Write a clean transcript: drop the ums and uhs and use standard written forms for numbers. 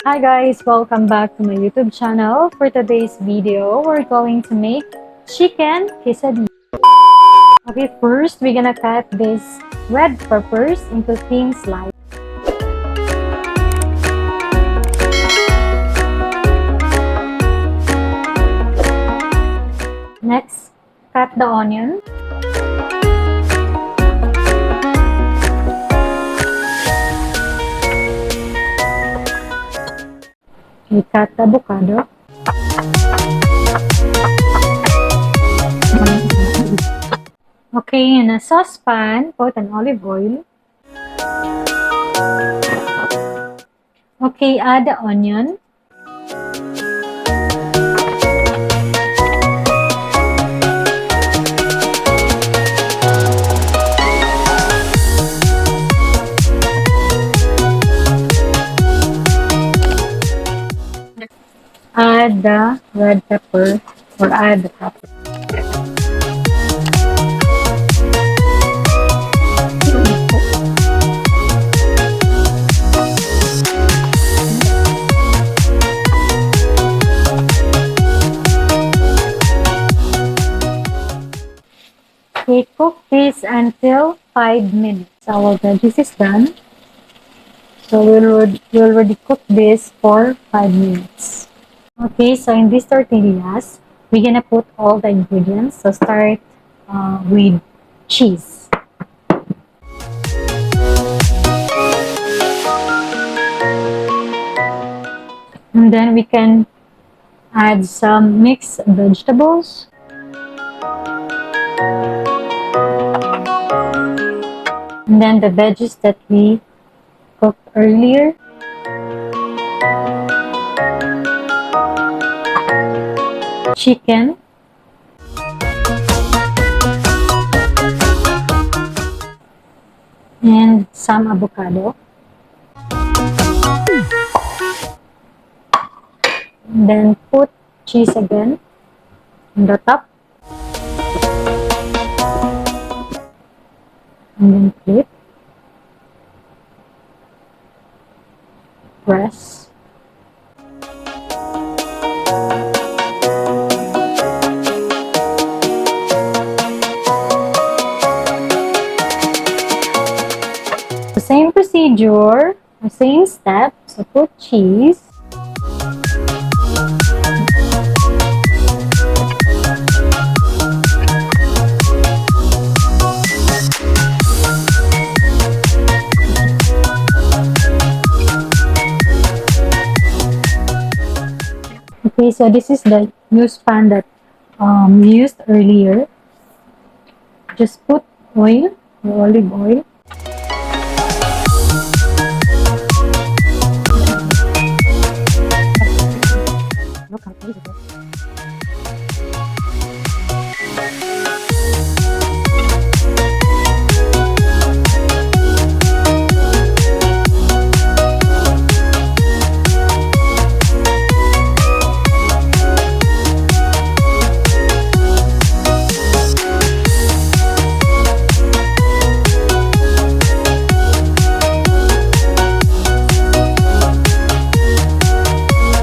Hi guys, welcome back to my YouTube channel. For today's video, we're going to make chicken quesadilla. Okay, first we're gonna cut these red peppers into thin slices. Next, cut the onion. We cut the avocado. Okay, in a saucepan, put an olive oil. Okay, add the onion. Add the red pepper or add the pepper. Okay, cook this until 5 minutes. Our veggies is done. So we already cook this for 5 minutes. Okay, so in these tortillas, we're gonna put all the ingredients. So start with cheese. And then we can add some mixed vegetables. And then the veggies that we cooked earlier. Chicken. And some avocado. And then put cheese again on the top. And then flip. Press. The same procedure, the same steps. So put cheese. Okay, so this is the used pan that we used earlier. Just put oil or olive oil.